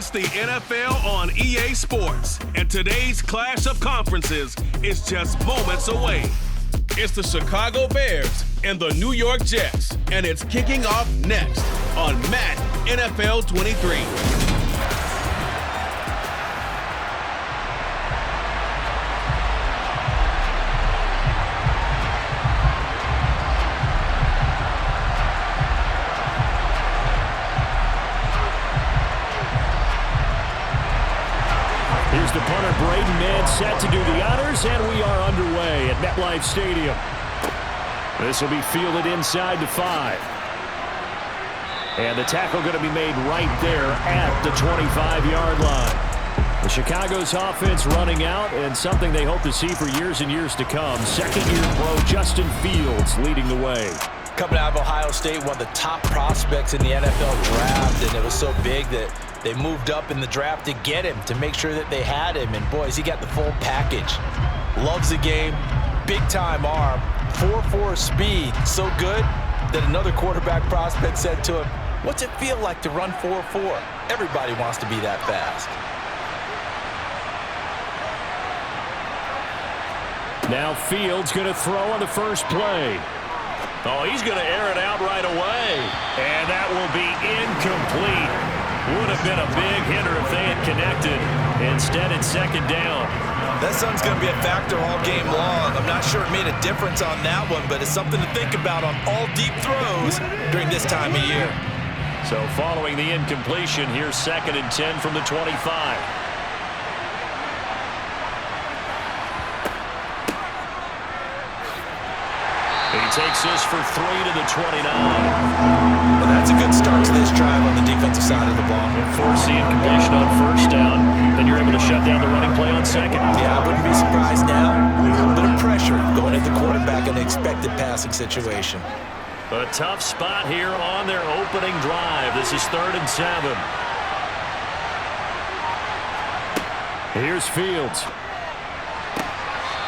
It's the NFL on EA Sports, and today's clash of conferences is just moments away. It's the Chicago Bears and the New York Jets, and it's kicking off next on Madden NFL 23. Here's the punter, Braden Mann, set to do the honors, and we are underway at MetLife Stadium. This will be fielded inside the 5. And the tackle going to be made right there at the 25-yard line. The Chicago's offense running out, and something they hope to see for years and years to come. Second-year pro Justin Fields leading the way. Coming out of Ohio State, one of the top prospects in the NFL draft, and it was so big that they moved up in the draft to get him, to make sure that they had him. And, boys, he got the full package. Loves the game, big-time arm, 4.4 speed, so good that another quarterback prospect said to him, "What's it feel like to run 4.4? Everybody wants to be that fast." Now Fields going to throw on the first play. Oh, he's going to air it out right away. And that will be incomplete. Would have been a big hitter if they had connected. Instead, it's second down. That sun's going to be a factor all game long. I'm not sure it made a difference on that one, but it's something to think about on all deep throws during this time of year. So following the incompletion, here's 2nd and 10 from the 25. He takes this for 3 to the 29. Well, that's a good start to this drive on the defensive side of the ball. Force the incompletion on first down, then you're able to shut down the running play on second. Yeah, I wouldn't be surprised now. A little bit of pressure going at the quarterback in an expected passing situation. A tough spot here on their opening drive. This is 3rd and 7. Here's Fields.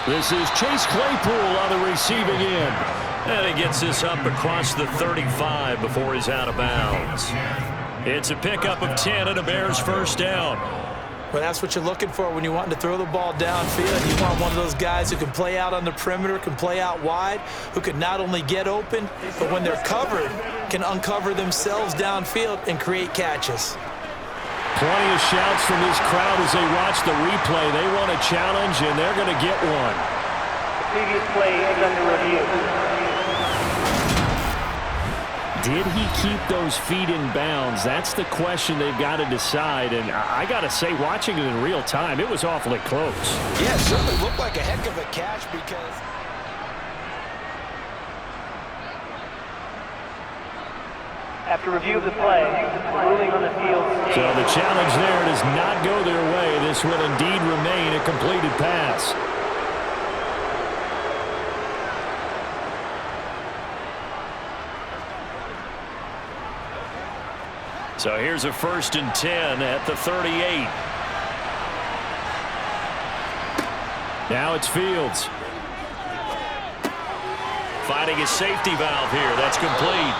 This is Chase Claypool on the receiving end. And he gets this up across the 35 before he's out of bounds. It's a pickup of 10 and a Bears first down. Well, that's what you're looking for when you're wanting to throw the ball downfield. You want one of those guys who can play out on the perimeter, can play out wide, who can not only get open, but when they're covered, can uncover themselves downfield and create catches. Plenty of shouts from this crowd as they watch the replay. They want a challenge, and they're going to get one. The previous play is under review. Did he keep those feet in bounds? That's the question they've got to decide. And I got to say, watching it in real time, it was awfully close. Yeah, it certainly looked like a heck of a catch because... After review of the play, ruling on the field. So the challenge there does not go their way. This will indeed remain a completed pass. So here's a 1st and 10 at the 38. Now it's Fields. Finding his safety valve here. That's complete.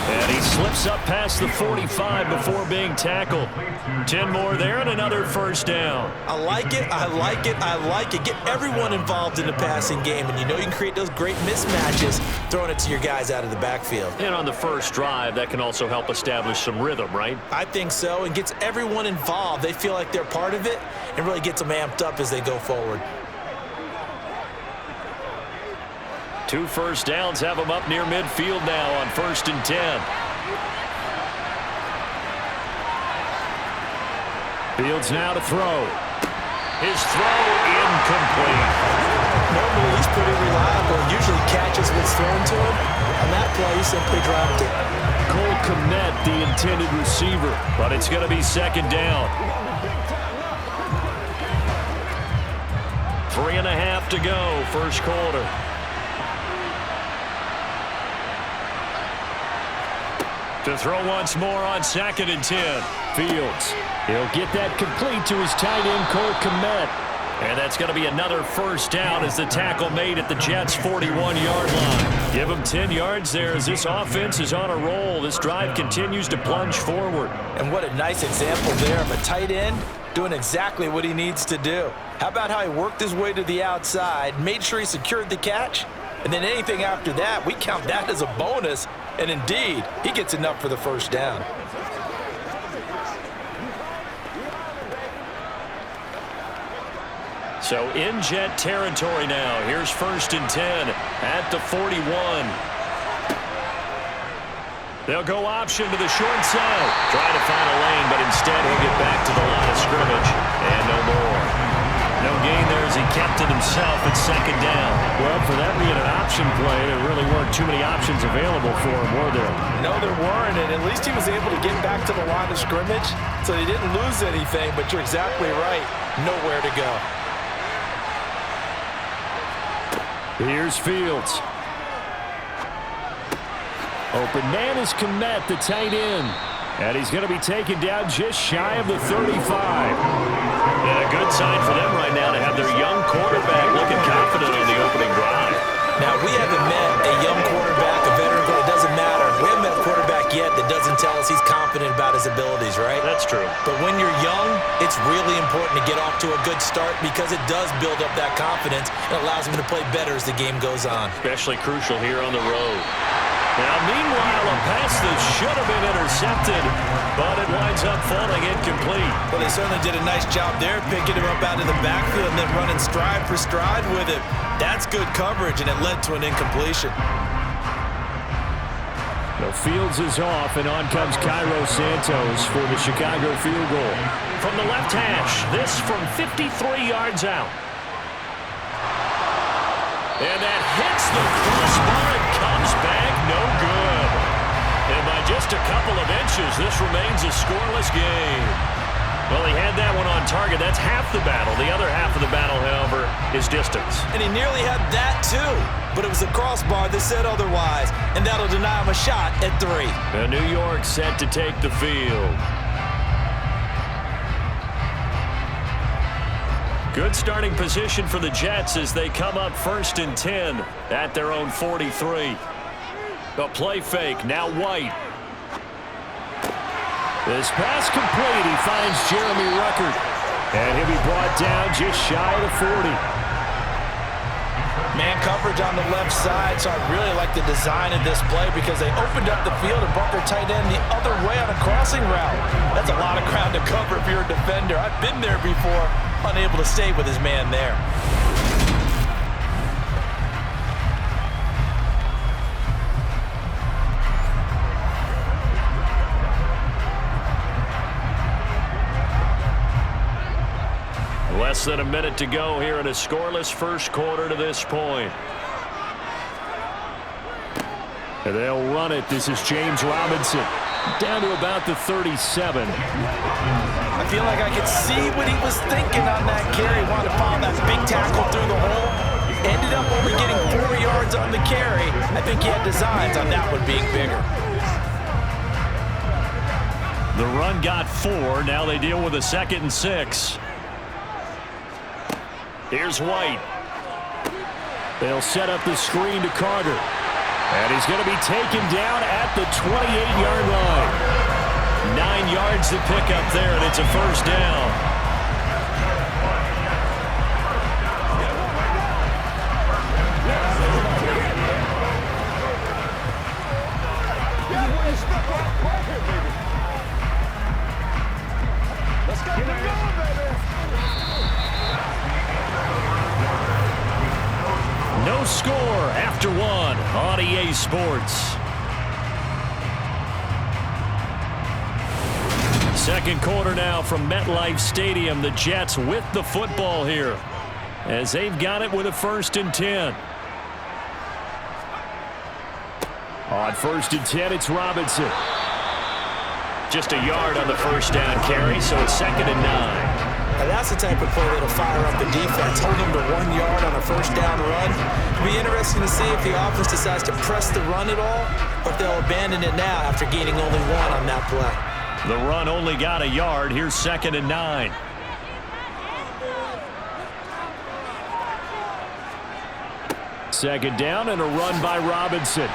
And he slips up past the 45 before being tackled. 10 more there and another first down. I like it, I like it, I like it. Get everyone involved in the passing game, and you know you can create those great mismatches throwing it to your guys out of the backfield. And on the first drive, that can also help establish some rhythm, right? I think so, and gets everyone involved. They feel like they're part of it and really gets them amped up as they go forward. 2 first downs have them up near midfield now on 1st and 10. Fields now to throw. His throw incomplete. Normally he's pretty reliable and usually catches what's thrown to him. On that play, he simply dropped it. Cole Kmet, the intended receiver, but it's going to be 2nd down. 3.5 to go, first quarter. To throw once more on 2nd and 10. Fields. He'll get that complete to his tight end, Cole Kmet. And that's going to be another first down as the tackle made at the Jets' 41-yard line. Give them 10 yards there as this offense is on a roll. This drive continues to plunge forward. And what a nice example there of a tight end doing exactly what he needs to do. How about how he worked his way to the outside, made sure he secured the catch, and then anything after that, we count that as a bonus. And indeed, he gets enough for the first down. So in Jet territory now. Here's 1st and 10 at the 41. They'll go option to the short side. Trying to find a lane, but instead he'll get back to the line of scrimmage. And no more. No gain there as he kept it himself at 2nd down. Well, for that being an option play, there really weren't too many options available for him, were there? No, there weren't, and at least he was able to get back to the line of scrimmage, so he didn't lose anything, but you're exactly right. Nowhere to go. Here's Fields. Open man is Kmet, the tight end. And he's going to be taken down just shy of the 35. And a good sign for them right now to have their young quarterback looking confident on the opening drive. Now, we haven't met a young quarterback, a veteran, but it doesn't matter. We haven't met a quarterback yet that doesn't tell us he's confident about his abilities, right? That's true. But when you're young, it's really important to get off to a good start because it does build up that confidence and allows him to play better as the game goes on. Especially crucial here on the road. Now, meanwhile, a pass that should have been intercepted, but it winds up falling incomplete. Well, they certainly did a nice job there, picking him up out of the backfield and then running stride for stride with him. That's good coverage, and it led to an incompletion. The Fields is off, and on comes Cairo Santos for the Chicago field goal. From the left hash, this from 53 yards out. And that hits the crossbar and comes back no good. And by just a couple of inches, this remains a scoreless game. Well, he had that one on target. That's half the battle. The other half of the battle, however, is distance. And he nearly had that, too. But it was the crossbar that said otherwise. And that'll deny him a shot at 3. And New York set to take the field. Good starting position for the Jets as they come up 1st and 10 at their own 43. A play fake, now White. This pass complete. He finds Jeremy Ruckert. And he'll be brought down just shy of the 40. Man coverage on the left side, so I really like the design of this play because they opened up the field and brought their tight end the other way on a crossing route. That's a lot of ground to cover if you're a defender. I've been there before, unable to stay with his man there. Less than a minute to go here in a scoreless first quarter to this point. And they'll run it. This is James Robinson. Down to about the 37. I feel like I could see what he was thinking on that carry. Wanted to follow that big tackle through the hole. Ended up only getting 4 yards on the carry. I think he had designs on that one being bigger. The run got 4. Now they deal with a 2nd and 6. Here's White. They'll set up the screen to Carter. And he's going to be taken down at the 28-yard line. 9 yards to pick up there, and it's a first down. No score after 1 on EA Sports. Second quarter now from MetLife Stadium. The Jets with the football here as they've got it with a 1st and 10. On 1st and 10, it's Robinson. Just a yard on the first down carry, so it's 2nd and 9. Now that's the type of play that'll fire up the defense. Hold them to 1 yard on a first down run. It'll be interesting to see if the offense decides to press the run at all or if they'll abandon it now after gaining only 1 on that play. The run only got a yard. Here's 2nd and 9. Second down and a run by Robinson.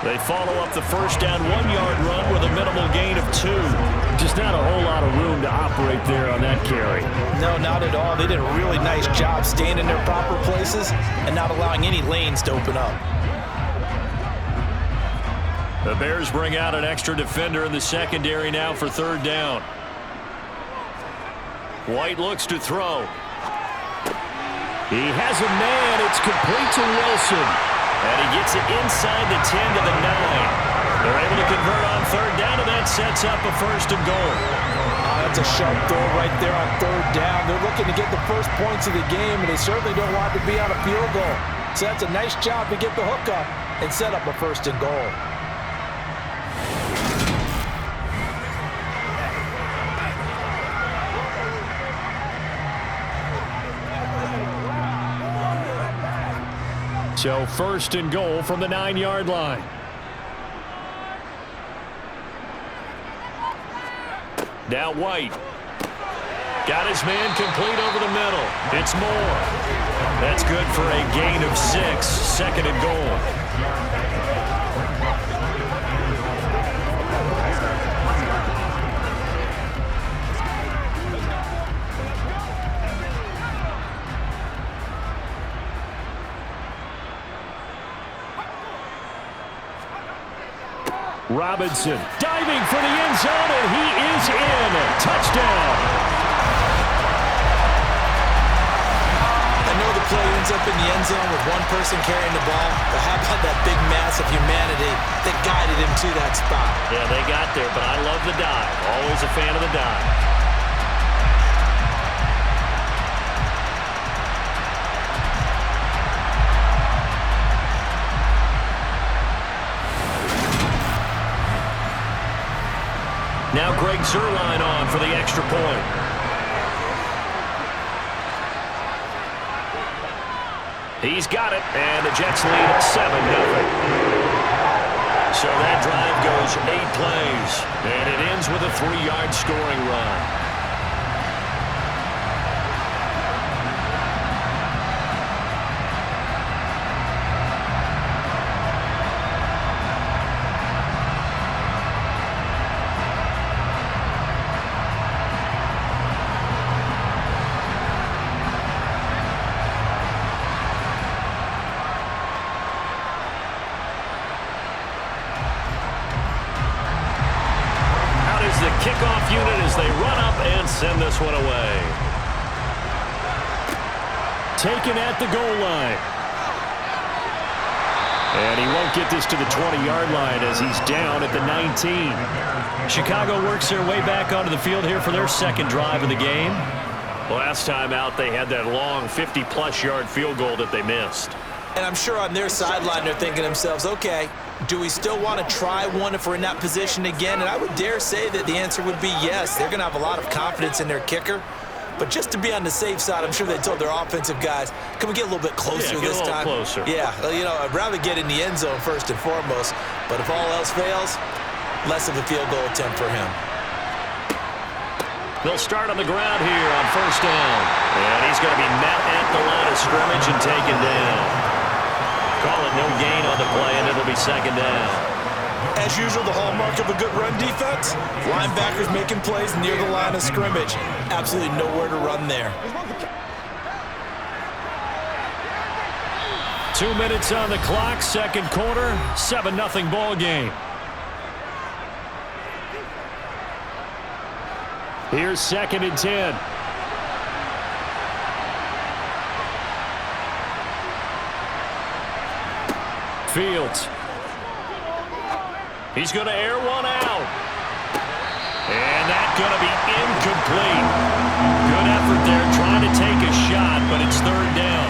They follow up the first down 1-yard run with a minimal gain of 2. Just not a whole lot of room to operate there on that carry. No, not at all. They did a really nice job staying in their proper places and not allowing any lanes to open up. The Bears bring out an extra defender in the secondary now for third down. White looks to throw. He has a man. It's complete to Wilson. And he gets it inside the 10 to the 9. They're able to convert on third down, and that sets up a first and goal. That's a sharp throw right there on third down. They're looking to get the first points of the game, and they certainly don't want to be on a field goal. So that's a nice job to get the hook up and set up a first and goal. So first and goal from the 9-yard line. Now White. Got his man complete over the middle. It's Moore. That's good for a gain of 6. Second and goal. Robinson diving for the end zone, and he is in. Touchdown. I know the play ends up in the end zone with one person carrying the ball, but how about that big mass of humanity that guided him to that spot? Yeah, they got there, but I love the dive. Always a fan of the dive. Now Greg Zuerlein on for the extra point. He's got it, and the Jets lead 7-0. So that drive goes 8 plays, and it ends with a 3-yard scoring run. Kickoff unit as they run up and send this one away. Taken at the goal line. And he won't get this to the 20-yard line as he's down at the 19. Chicago works their way back onto the field here for their second drive of the game. Last time out, they had that long 50-plus yard field goal that they missed. And I'm sure on their sideline they're thinking to themselves, okay, do we still want to try one if we're in that position again? And I would dare say that the answer would be yes. They're going to have a lot of confidence in their kicker. But just to be on the safe side, I'm sure they told their offensive guys, can we get a little bit closer this time? Closer. Yeah, you know, I'd rather get in the end zone first and foremost. But if all else fails, less of a field goal attempt for him. They'll start on the ground here on first down. And he's going to be met at the line of scrimmage and taken down. Call it no gain on the play, and it'll be second down. As usual, the hallmark of a good run defense, linebackers making plays near the line of scrimmage. Absolutely nowhere to run there. 2 minutes on the clock, second quarter, 7-0 ball game. Here's second and 10. Fields. He's going to air one out. And that's going to be incomplete. Good effort there trying to take a shot, but it's third down.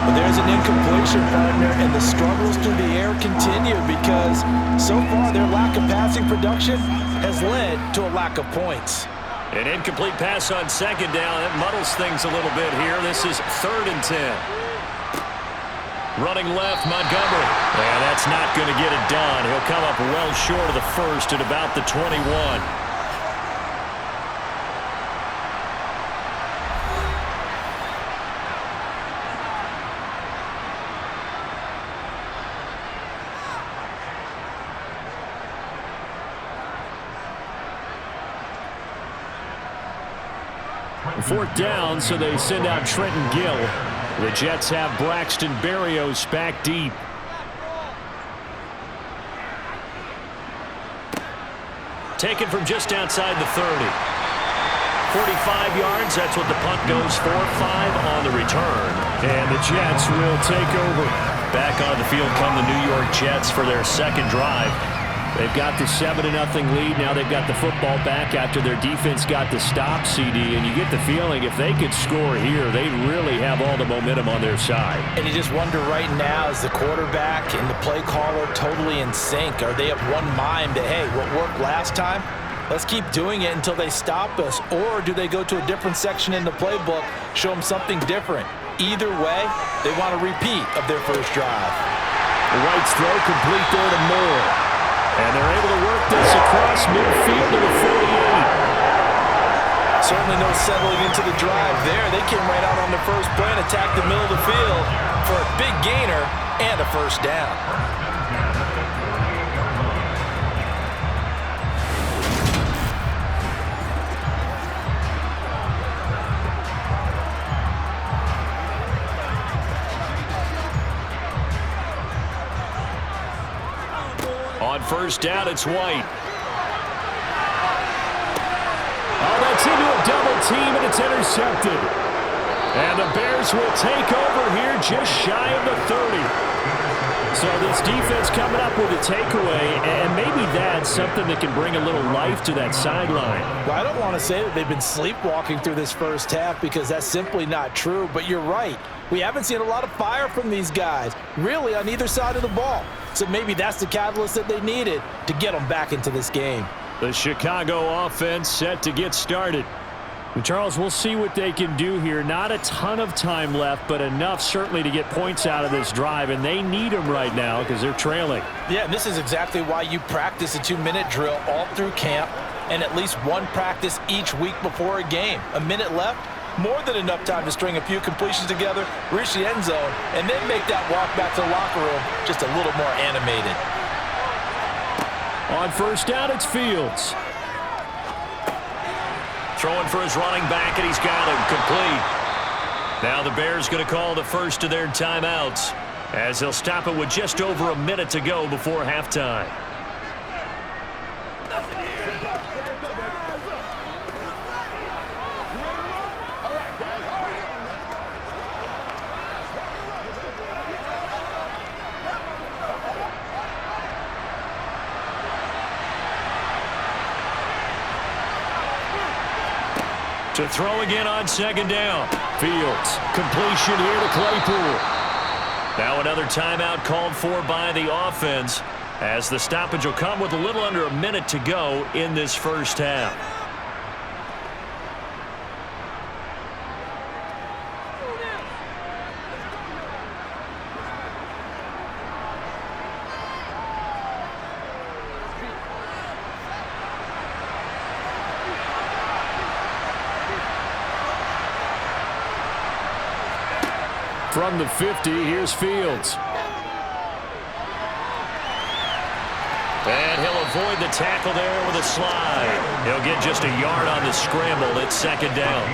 But there's an incompletion, partner, and the struggles through the air continue because so far their lack of passing production has led to a lack of points. An incomplete pass on second down. That muddles things a little bit here. This is third and 10. Running left, Montgomery. And that's not going to get it done. He'll come up well short of the first at about the 21. 4th down, so they send out Trenton Gill. The Jets have Braxton Berrios back deep. Taken from just outside the 30. 45 yards, that's what the punt goes for. 5 on the return. And the Jets will take over. Back on the field come the New York Jets for their second drive. They've got the 7-0 lead. Now they've got the football back after their defense got the stop, CD. And you get the feeling if they could score here, they really have all the momentum on their side. And you just wonder right now, is the quarterback and the play caller totally in sync? Are they of one mind that, hey, what worked last time, let's keep doing it until they stop us? Or do they go to a different section in the playbook, show them something different? Either way, they want a repeat of their first drive. The Wright's throw complete there to Moore. And they're able to work this across midfield to the 48. Certainly no settling into the drive there. They came right out on the first play and attacked the middle of the field for a big gainer and a first down. On first down, it's White. Oh, that's into a double team, and it's intercepted. And the Bears will take over here just shy of the 30. So this defense coming up with a takeaway, and maybe that's something that can bring a little life to that sideline. Well, I don't want to say that they've been sleepwalking through this first half because that's simply not true, but you're right. We haven't seen a lot of fire from these guys, really, on either side of the ball. So maybe that's the catalyst that they needed to get them back into this game. The Chicago offense set to get started. And Charles, we'll see what they can do here. Not a ton of time left, but enough certainly to get points out of this drive, and they need them right now because they're trailing. Yeah, and this is exactly why you practice a 2-minute drill all through camp and at least one practice each week before a game. A minute left, more than enough time to string a few completions together, reach the end zone, and then make that walk back to the locker room just a little more animated. On first down, it's Fields. Throwing for his running back, and he's got him complete. Now the Bears going to call the first of their timeouts as they'll stop it with just over a minute to go before halftime. To throw again on second down. Fields. Completion here to Claypool. Now another timeout called for by the offense as the stoppage will come with a little under a minute to go in this first half. From the 50, here's Fields. And he'll avoid the tackle there with a slide. He'll get just a yard on the scramble. It's second down.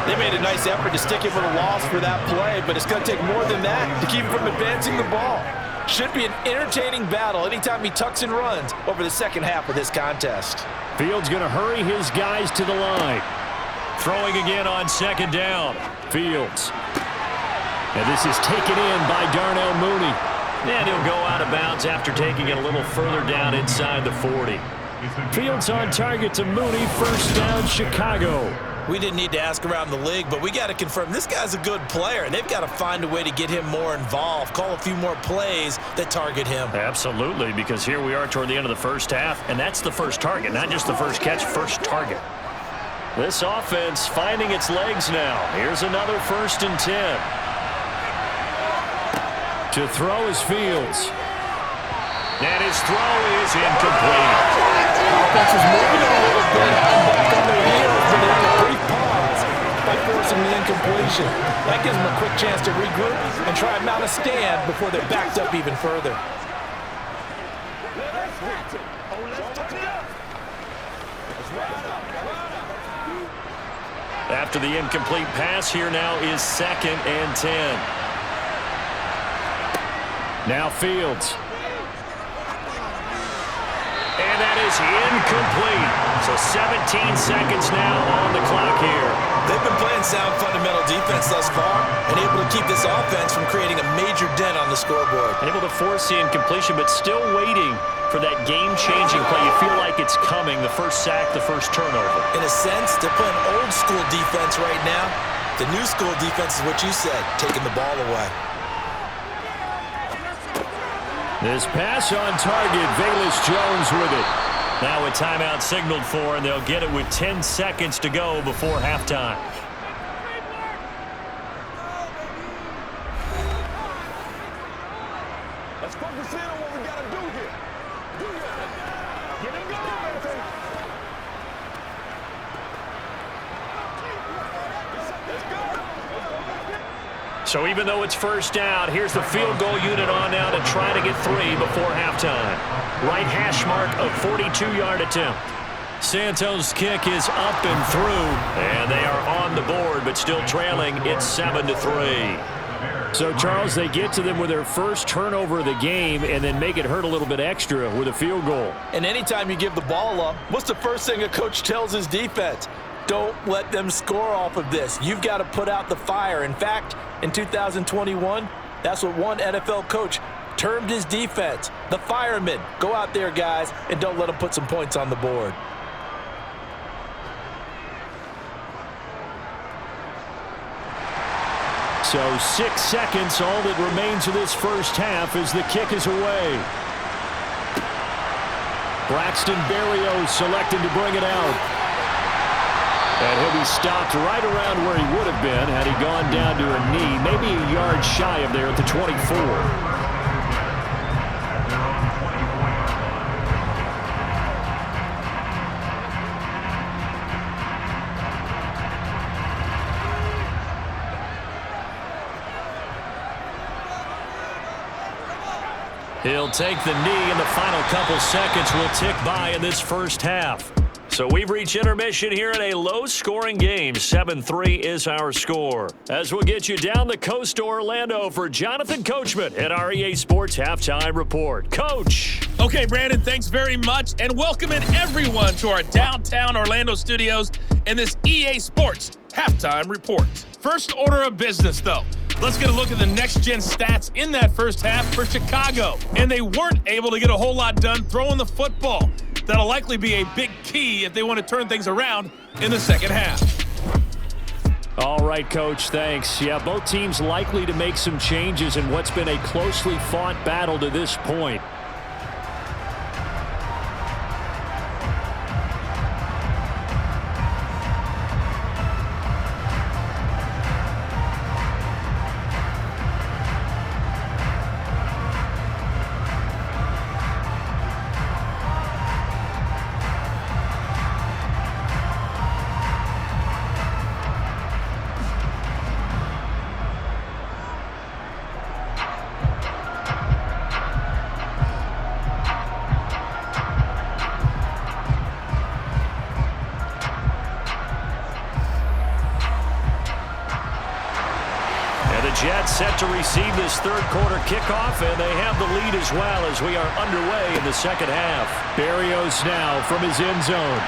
They made a nice effort to stick him with a loss for that play, but it's going to take more than that to keep him from advancing the ball. Should be an entertaining battle anytime he tucks and runs over the second half of this contest. Fields going to hurry his guys to the line. Throwing again on second down. Fields. And this is taken in by Darnell Mooney. And he'll go out of bounds after taking it a little further down inside the 40. Fields on target to Mooney. First down, Chicago. We didn't need to ask around the league, but we got to confirm this guy's a good player. They've got to find a way to get him more involved, call a few more plays that target him. Absolutely, because here we are toward the end of the first half, and that's the first target, not just the first catch, first target. This offense finding its legs now. Here's another 1st and 10. To throw is Fields. And his throw is incomplete. Offense is moving a little bit, back on their heels, but they had a brief pause by forcing the incompletion. That gives them a quick chance to regroup and try and mount a stand before they're backed up even further. After the incomplete pass, here now is 2nd and 10. Now Fields. And that is incomplete. So 17 seconds now on the clock here. They've been playing sound fundamental defense thus far and able to keep this offense from creating a major dent on the scoreboard. Able to force the incompletion, but still waiting for that game-changing play. You feel like it's coming, the first sack, the first turnover. In a sense, they're playing old-school defense right now. The new school defense is what you said, taking the ball away. This pass on target, Velus Jones with it. Now a timeout signaled for, and they'll get it with 10 seconds to go before halftime. Let's focus in on what we got to do here. Get him going. Let's go. So even though it's first down, here's the field goal unit on now to try to get 3 before halftime. Right hash mark of 42-yard attempt. Santos' kick is up and through, and they are on the board, but still trailing. It's 7-3. So, Charles, they get to them with their first turnover of the game and then make it hurt a little bit extra with a field goal. And anytime you give the ball up, what's the first thing a coach tells his defense? Don't let them score off of this. You've got to put out the fire. In fact, in 2021, that's what one NFL coach termed his defense, the firemen. Go out there, guys, and don't let them put some points on the board. So 6 seconds, all that remains of this first half as the kick is away. Braxton Berrios selected to bring it out. And he'll be stopped right around where he would have been had he gone down to a knee, maybe a yard shy of there at the 24. He'll take the knee, and the final couple seconds will tick by in this first half. So we've reached intermission here in a low-scoring game. 7-3 is our score. As we'll get you down the coast to Orlando for Jonathan Coachman at our EA Sports Halftime Report. Coach. Okay, Brandon, thanks very much, and welcoming everyone to our downtown Orlando studios in this EA Sports Halftime Report. First order of business, though. Let's get a look at the next-gen stats in that first half for Chicago. And they weren't able to get a whole lot done throwing the football. That'll likely be a big key if they want to turn things around in the second half. All right, Coach, thanks. Yeah, both teams likely to make some changes in what's been a closely fought battle to this point. Jets set to receive this third quarter kickoff, and they have the lead as well as we are underway in the second half. Berrios now from his end zone.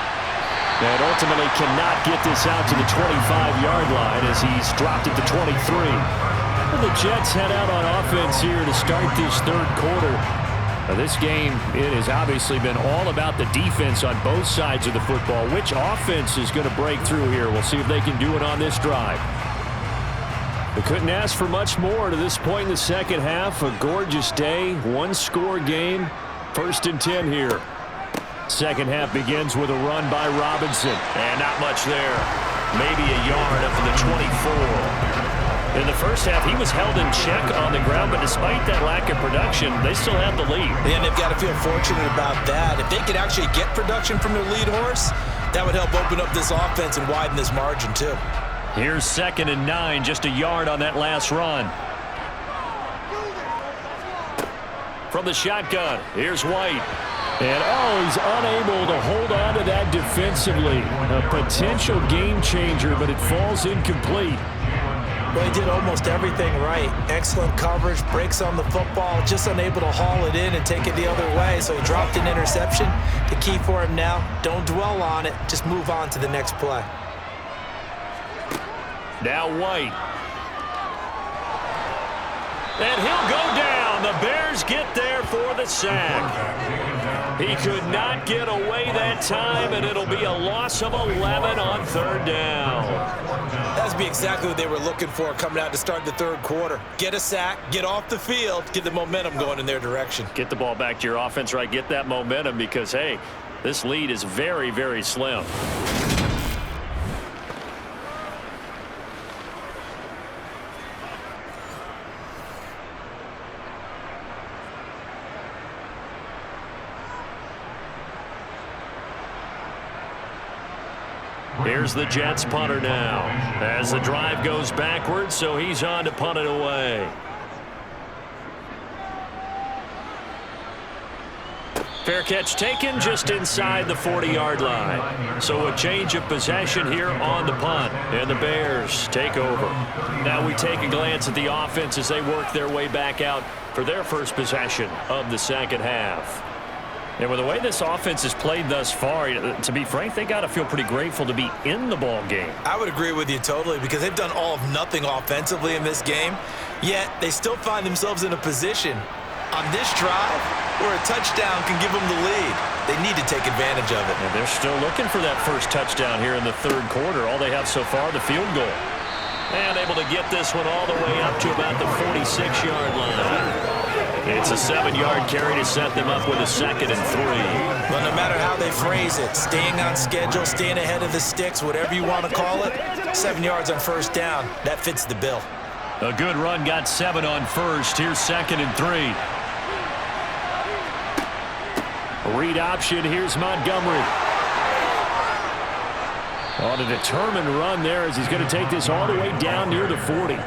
And ultimately cannot get this out to the 25-yard line as he's dropped it to 23. Well, the Jets head out on offense here to start this third quarter. Now, this game, it has obviously been all about the defense on both sides of the football. Which offense is going to break through here? We'll see if they can do it on this drive. We couldn't ask for much more to this point in the second half. A gorgeous day, one-score game. 1st and 10 here. Second half begins with a run by Robinson. And not much there. Maybe a yard up to the 24. In the first half, he was held in check on the ground, but despite that lack of production, they still have the lead. And they've got to feel fortunate about that. If they could actually get production from their lead horse, that would help open up this offense and widen this margin too. Here's 2nd and 9, just a yard on that last run. From the shotgun, here's White. And, oh, he's unable to hold on to that defensively. A potential game changer, but it falls incomplete. Well, he did almost everything right. Excellent coverage, breaks on the football, just unable to haul it in and take it the other way, so he dropped an interception. The key for him now, don't dwell on it, just move on to the next play. Now White. And he'll go down. The Bears get there for the sack. He could not get away that time, and it'll be a loss of 11 on third down. That'd be exactly what they were looking for coming out to start the third quarter. Get a sack, get off the field, get the momentum going in their direction. Get the ball back to your offense, right? Get that momentum because, hey, this lead is very, very slim. Here's the Jets punter now as the drive goes backwards, so he's on to punt it away. Fair catch taken just inside the 40-yard line. So a change of possession here on the punt, and the Bears take over. Now we take a glance at the offense as they work their way back out for their first possession of the second half. And with the way this offense has played thus far, to be frank, they got to feel pretty grateful to be in the ball game. I would agree with you totally because they've done all of nothing offensively in this game, yet they still find themselves in a position on this drive where a touchdown can give them the lead. They need to take advantage of it. And they're still looking for that first touchdown here in the third quarter. All they have so far, the field goal. And able to get this one all the way up to about the 46-yard line. It's a 7-yard carry to set them up with a 2nd and 3. Well, no matter how they phrase it, staying on schedule, staying ahead of the sticks, whatever you want to call it, 7 yards on first down, that fits the bill. A good run got 7 on first. Here's 2nd and 3. Read option. Here's Montgomery. On a determined run there as he's going to take this all the way down near the 40.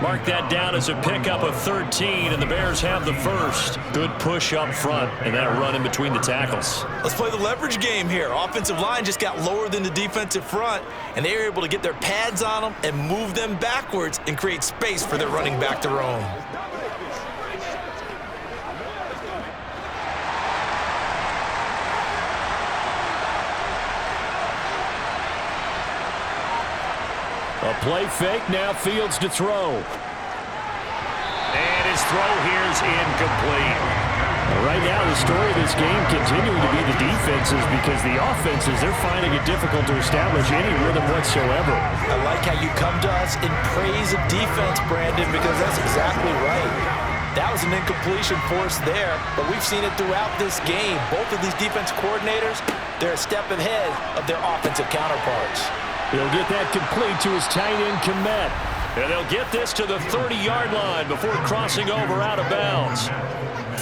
Mark that down as a pickup of 13, and the Bears have the first. Good push up front, and that run in between the tackles. Let's play the leverage game here. Offensive line just got lower than the defensive front, and they were able to get their pads on them and move them backwards and create space for their running back to roam. A play fake, now Fields to throw. And his throw here's incomplete. Right now, the story of this game continuing to be the defenses because the offenses, they're finding it difficult to establish any rhythm whatsoever. I like how you come to us in praise of defense, Brandon, because that's exactly right. That was an incompletion forced there, but we've seen it throughout this game. Both of these defense coordinators, they're a step ahead of their offensive counterparts. He'll get that complete to his tight end, Kmet. And they'll get this to the 30-yard line before crossing over out of bounds.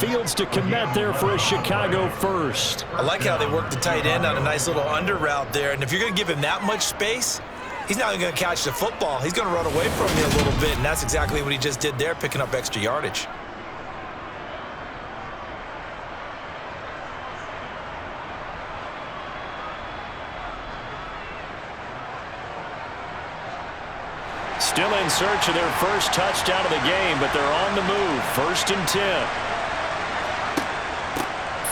Fields to Kmet there for a Chicago first. I like how they work the tight end on a nice little under route there. And if you're going to give him that much space, he's not going to catch the football. He's going to run away from you a little bit, and that's exactly what he just did there, picking up extra yardage. Still in search of their first touchdown of the game, but they're on the move. 1st and 10.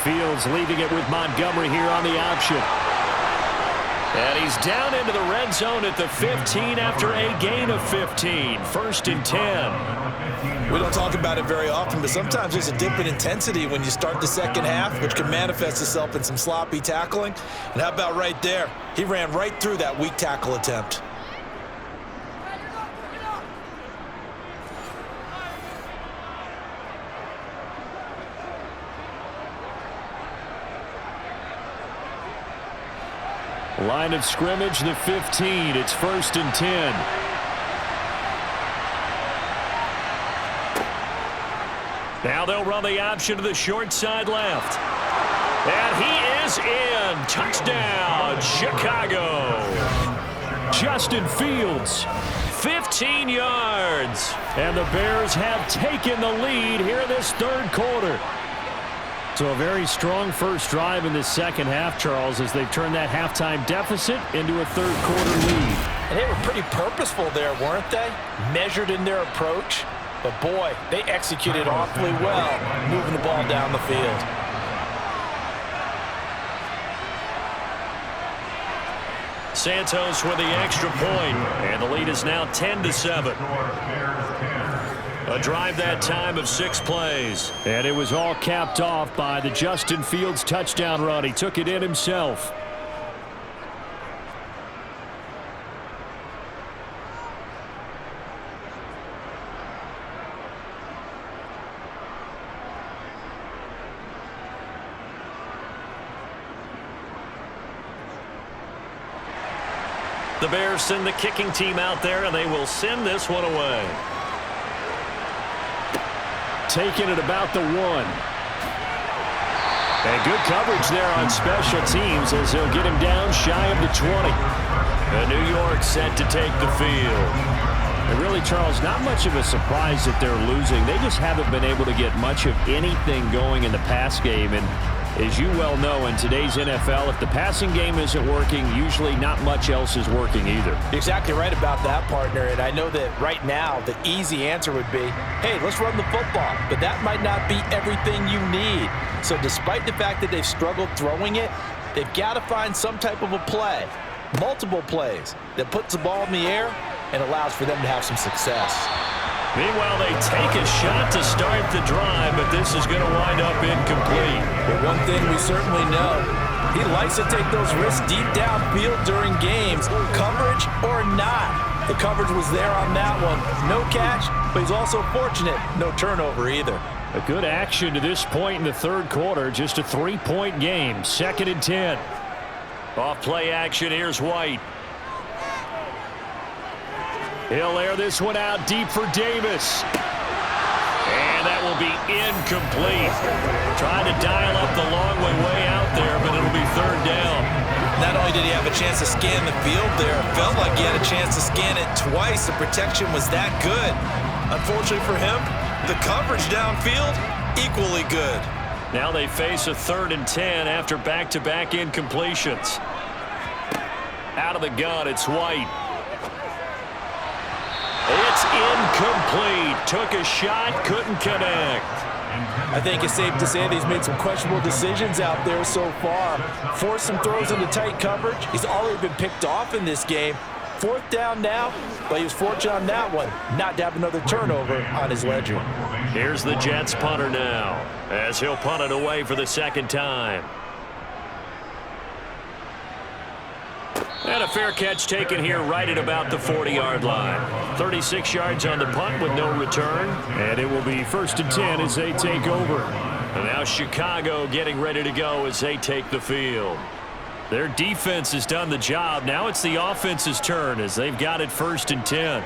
Fields leaving it with Montgomery here on the option. And he's down into the red zone at the 15 after a gain of 15. 1st and 10. We don't talk about it very often, but sometimes there's a dip in intensity when you start the second half, which can manifest itself in some sloppy tackling. And how about right there? He ran right through that weak tackle attempt. Line of scrimmage, the 15. It's 1st and 10. Now they'll run the option to the short side left. And he is in. Touchdown, Chicago. Justin Fields, 15 yards. And the Bears have taken the lead here in this third quarter. So a very strong first drive in this second half, Charles, as they've turned that halftime deficit into a third-quarter lead. And they were pretty purposeful there, weren't they? Measured in their approach. But, boy, they executed awfully well, moving the ball down the field. Santos with the extra point, and the lead is now 10-7. A drive that time of 6 plays. And it was all capped off by the Justin Fields touchdown run. He took it in himself. The Bears send the kicking team out there, and they will send this one away. Taking it about the 1. And good coverage there on special teams as he'll get him down shy of the 20. And New York set to take the field. And really, Charles, not much of a surprise that they're losing. They just haven't been able to get much of anything going in the pass game. And as you well know, in today's NFL, if the passing game isn't working, usually not much else is working either. You're exactly right about that, partner. And I know that right now the easy answer would be, hey, let's run the football. But that might not be everything you need. So despite the fact that they've struggled throwing it, they've got to find some type of a play, multiple plays, that puts the ball in the air and allows for them to have some success. Meanwhile, they take a shot to start the drive, but this is going to wind up incomplete. But one thing we certainly know, he likes to take those risks deep downfield during games, coverage or not. The coverage was there on that one. No catch, but he's also fortunate. No turnover either. A good action to this point in the third quarter. Just a 3-point game. 2nd and 10. Off play action. Here's White. He'll air this one out deep for Davis. And that will be incomplete. Trying to dial up the long way out there, but it'll be 3rd down. Not only did he have a chance to scan the field there, it felt like he had a chance to scan it twice. The protection was that good. Unfortunately for him, the coverage downfield, equally good. Now they face a 3rd and 10 after back-to-back incompletions. Out of the gun, it's White. It's incomplete. Took a shot, couldn't connect. I think it's safe to say that he's made some questionable decisions out there so far. Forced some throws into tight coverage. He's already been picked off in this game. 4th down now, but he was fortunate on that one not to have another turnover on his ledger. Here's the Jets punter now as he'll punt it away for the 2nd time. And a fair catch taken here right at about the 40-yard line. 36 yards on the punt with no return. And it will be 1st and 10 as they take over. And now Chicago getting ready to go as they take the field. Their defense has done the job. Now it's the offense's turn as they've got it 1st and 10.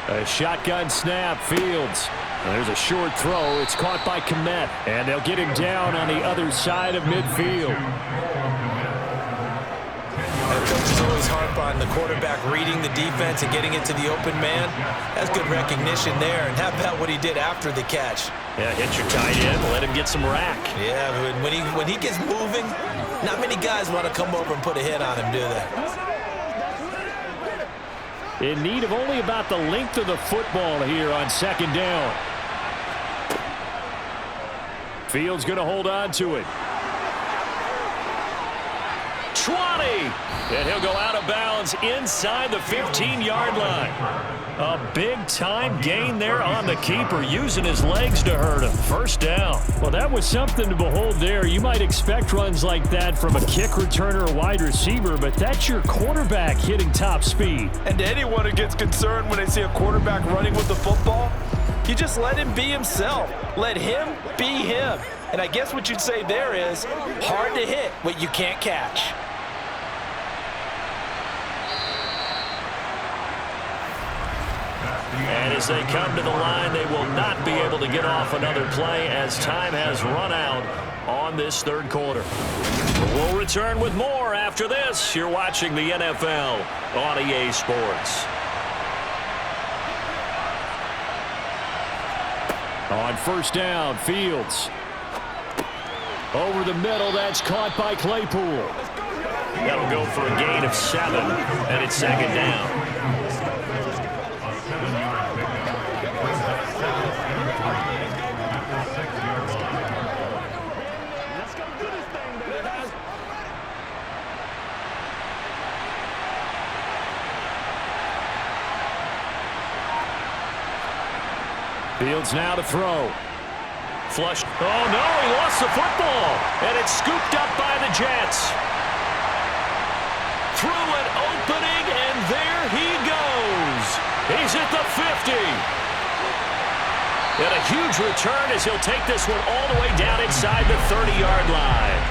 A shotgun snap, Fields. And there's a short throw. It's caught by Kmet. And they'll get him down on the other side of midfield. Coach is always harp on the quarterback reading the defense and getting it to the open man. That's good recognition there. And how about what he did after the catch? Yeah, hit your tight end. Let him get some rack. Yeah, when he gets moving, not many guys want to come over and put a hit on him, do they? In need of only about the length of the football here on 2nd down. Fields going to hold on to it. 20! And he'll go out of bounds inside the 15-yard line. A big-time gain there on the keeper, using his legs to hurt him. 1st down. Well, that was something to behold there. You might expect runs like that from a kick returner or wide receiver, but that's your quarterback hitting top speed. And anyone who gets concerned when they see a quarterback running with the football, you just let him be himself. Let him be him. And I guess what you'd say there is hard to hit what you can't catch. And as they come to the line. They will not be able to get off another play as time has run out on this third quarter. We'll return with more after this. You're watching the NFL on EA Sports. On first down, Fields. Over the middle, that's caught by Claypool. That'll go for a gain of 7, and it's second down. Fields now to throw. Flush. Oh, no, he lost the football. And it's scooped up by the Jets. Through an opening, and there he goes. He's at the 50. And a huge return as he'll take this one all the way down inside the 30-yard line.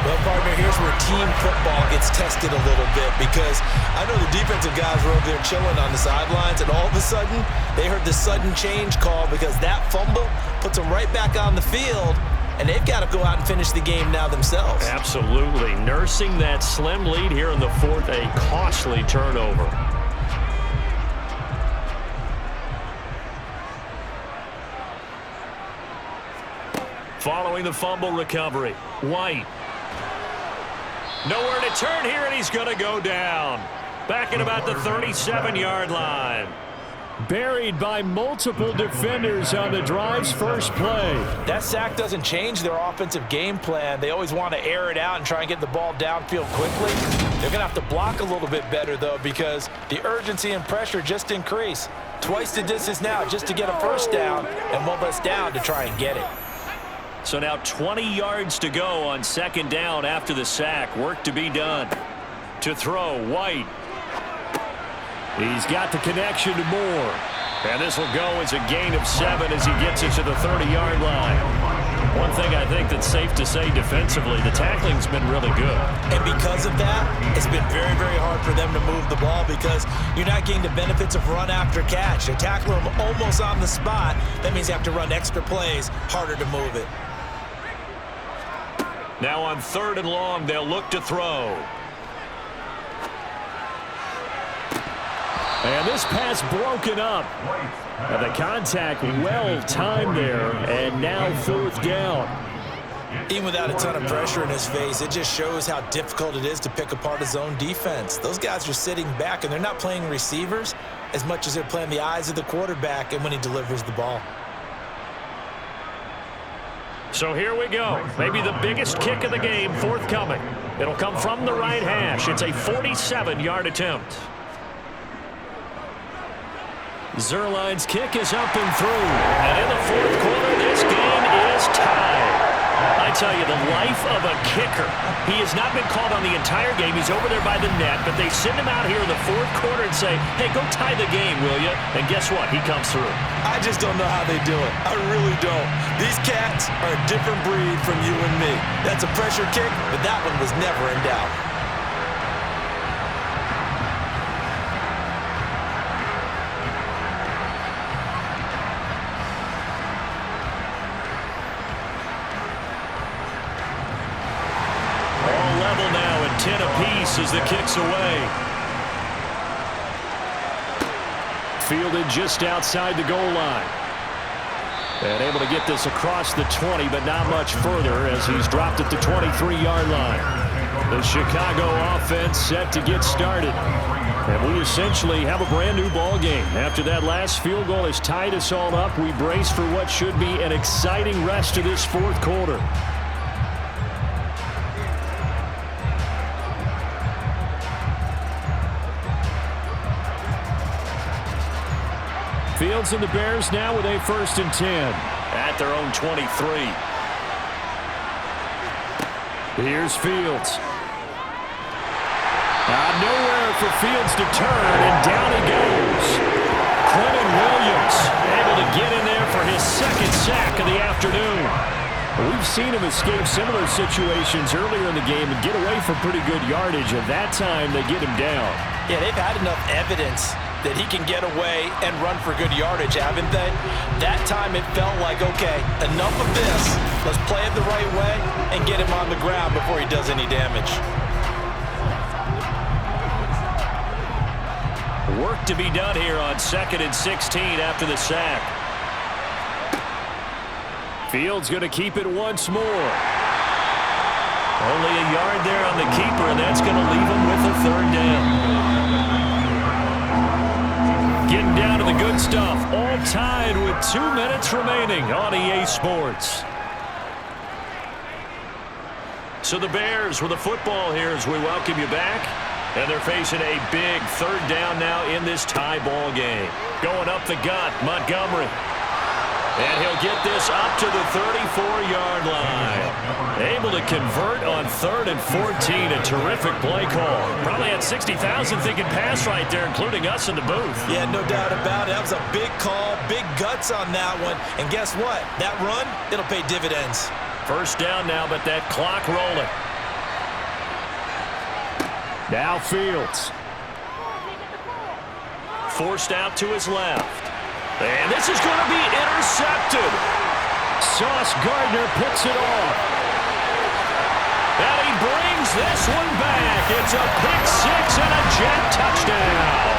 Well, partner, here's where team football gets tested a little bit because I know the defensive guys were over there chilling on the sidelines, and all of a sudden, they heard the sudden change call because that fumble puts them right back on the field, and they've got to go out and finish the game now themselves. Absolutely. Nursing that slim lead here in the fourth, a costly turnover. Following the fumble recovery, White. Nowhere to turn here, and he's going to go down. Back at about the 37-yard line. Buried by multiple defenders on the drive's first play. That sack doesn't change their offensive game plan. They always want to air it out and try and get the ball downfield quickly. They're going to have to block a little bit better, though, because the urgency and pressure just increase. Twice the distance now just to get a first down and one less down to try and get it. So now 20 yards to go on second down after the sack. Work to be done. To throw, White. He's got the connection to Moore. And this will go as a gain of 7 as he gets it to the 30-yard line. One thing I think that's safe to say defensively, the tackling's been really good. And because of that, it's been very, very hard for them to move the ball because you're not getting the benefits of run after catch. They're tackling them almost on the spot. That means you have to run extra plays, harder to move it. Now on third and long, they'll look to throw. And this pass broken up. And the contact well timed there, and now fourth down. Even without a ton of pressure in his face, it just shows how difficult it is to pick apart his own defense. Those guys are sitting back, and they're not playing receivers as much as they're playing the eyes of the quarterback and when he delivers the ball. So here we go. Maybe the biggest kick of the game forthcoming. It'll come from the right hash. It's a 47-yard attempt. Zerline's kick is up and through. And in the fourth quarter, this game is tied. I tell you, the life of a kicker. He has not been called on the entire game. He's over there by the net, but they send him out here in the fourth quarter and say, hey, go tie the game, will you? And guess what? He comes through. I just don't know how they do it. I really don't. These cats are a different breed from you and me. That's a pressure kick, but that one was never in doubt. All level now at 10 apiece as the kick's away. Fielded just outside the goal line. And able to get this across the 20, but not much further as he's dropped at the 23-yard line. The Chicago offense set to get started. And we essentially have a brand new ball game. After that last field goal has tied us all up, we brace for what should be an exciting rest of this fourth quarter. Fields and the Bears now with a 1st and 10. At their own 23. Here's Fields. Nowhere for Fields to turn, and down he goes. Clinton Williams able to get in there for his second sack of the afternoon. We've seen him escape similar situations earlier in the game and get away from pretty good yardage, and that time they get him down. Yeah, they've had enough evidence that he can get away and run for good yardage, haven't they? That time it felt like, okay, enough of this. Let's play it the right way and get him on the ground before he does any damage. Work to be done here on 2nd and 16 after the sack. Fields going to keep it once more. Only a yard there on the keeper, and that's going to leave him with a 3rd down. Getting down to the good stuff. All tied with 2 minutes remaining on EA Sports. So the Bears with the football here as we welcome you back. And they're facing a big 3rd down now in this tie ball game. Going up the gut, Montgomery. And he'll get this up to the 34-yard line. Able to convert on 3rd and 14. A terrific play call. Probably had 60,000 thinking pass right there, including us in the booth. Yeah, no doubt about it. That was a big call, big guts on that one. And guess what? That run, it'll pay dividends. 1st down now, but that clock rolling. Now Fields. Forced out to his left. And this is going to be intercepted. Sauce Gardner picks it off. And he brings this one back. It's a pick 6 and a Jet touchdown.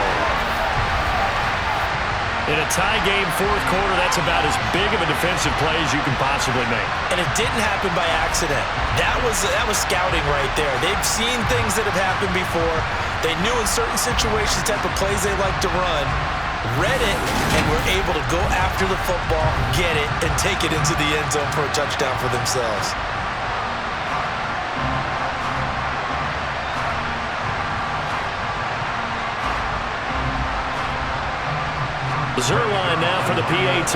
In a tie game 4th quarter, that's about as big of a defensive play as you can possibly make. And it didn't happen by accident. That was scouting right there. They've seen things that have happened before. They knew in certain situations the type of plays they like to run. Read it, and were able to go after the football, get it, and take it into the end zone for a touchdown for themselves. Zerline now for the PAT.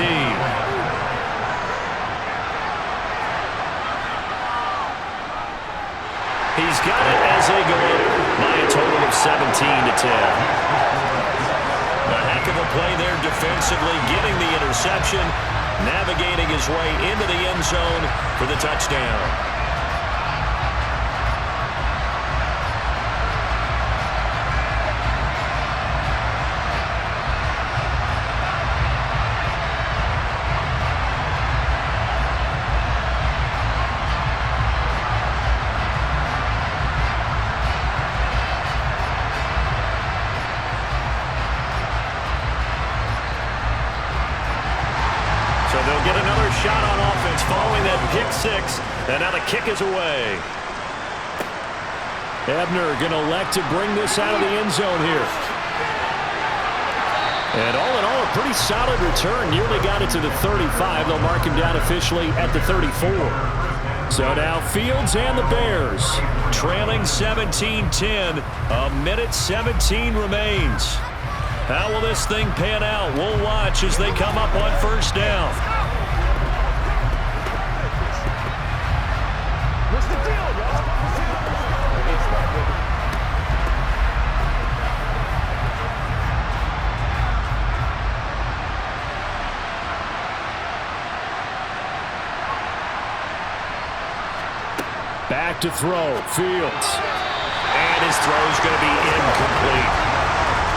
He's got it as they go up by a total of 17-10. A heck of a play there defensively, getting the interception, navigating his way into the end zone for the touchdown. They'll get another shot on offense following that pick 6, and now the kick is away. Ebner going to elect to bring this out of the end zone here. And all in all, a pretty solid return. Nearly got it to the 35. They'll mark him down officially at the 34. So now Fields and the Bears trailing 17-10. A minute 17 remains. How will this thing pan out? We'll watch as they come up on 1st down. What's the deal, y'all? Back to throw. Fields. And his throw is going to be incomplete.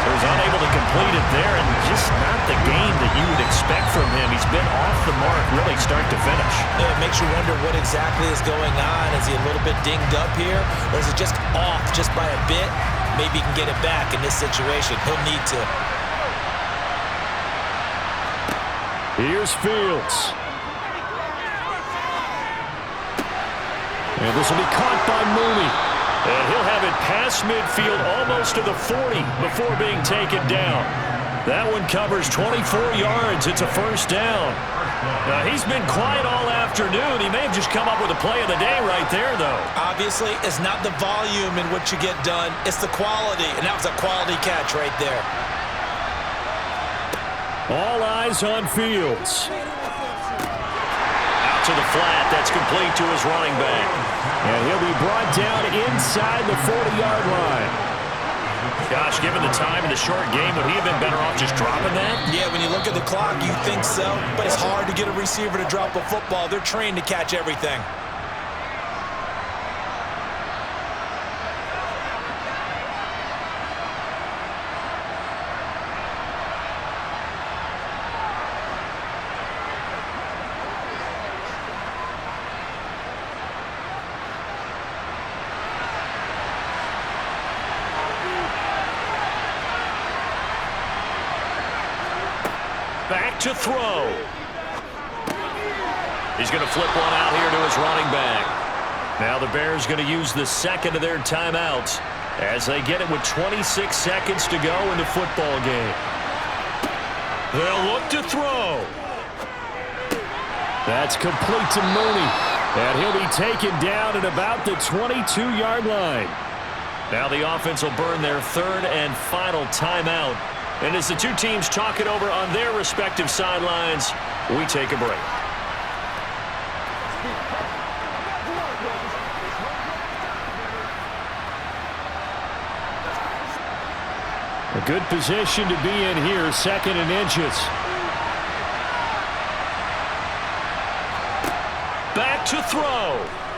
He was unable to complete it there, and just not the game that you would expect from him. He's been off the mark really start to finish. Yeah, it makes you wonder what exactly is going on. Is he a little bit dinged up here, or is it just off just by a bit? Maybe he can get it back in this situation. He'll need to. Here's Fields. And this will be caught by Mooney. And he'll have it past midfield almost to the 40 before being taken down. That one covers 24 yards. It's a 1st down. Now, he's been quiet all afternoon. He may have just come up with a play of the day right there, though. Obviously, it's not the volume in which you get done. It's the quality, and that was a quality catch right there. All eyes on Fields. Out to the flat. That's complete to his running back. And he'll be brought down inside the 40-yard line. Gosh, given the time in the short game, would he have been better off just dropping that? Yeah, when you look at the clock, you think so. But it's hard to get a receiver to drop a football. They're trained to catch everything. Back to throw. He's going to flip one out here to his running back. Now the Bears going to use the second of their timeouts as they get it with 26 seconds to go in the football game. They'll look to throw. That's complete to Mooney. And he'll be taken down at about the 22-yard line. Now the offense will burn their third and final timeout. And as the two teams talk it over on their respective sidelines, we take a break. A good position to be in here, 2nd and inches. Back to throw.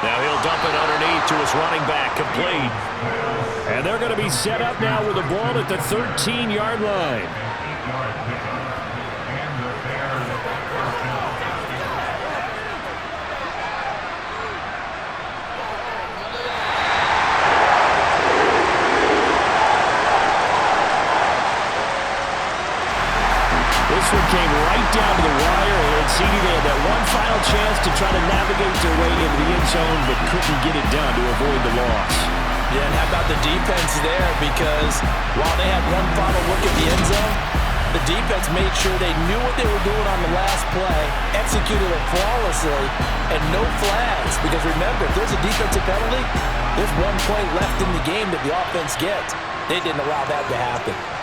Now he'll dump it underneath to his running back, complete. And they're going to be set up now with the ball at the 13-yard line. This one came right down to the wire, and CD, they had that one final chance to try to navigate their way into the end zone, but couldn't get it done to avoid the loss. Yeah, and how about the defense there? Because while they had one final look at the end zone, the defense made sure they knew what they were doing on the last play, executed it flawlessly, and no flags. Because remember, if there's a defensive penalty, there's one play left in the game that the offense gets. They didn't allow that to happen.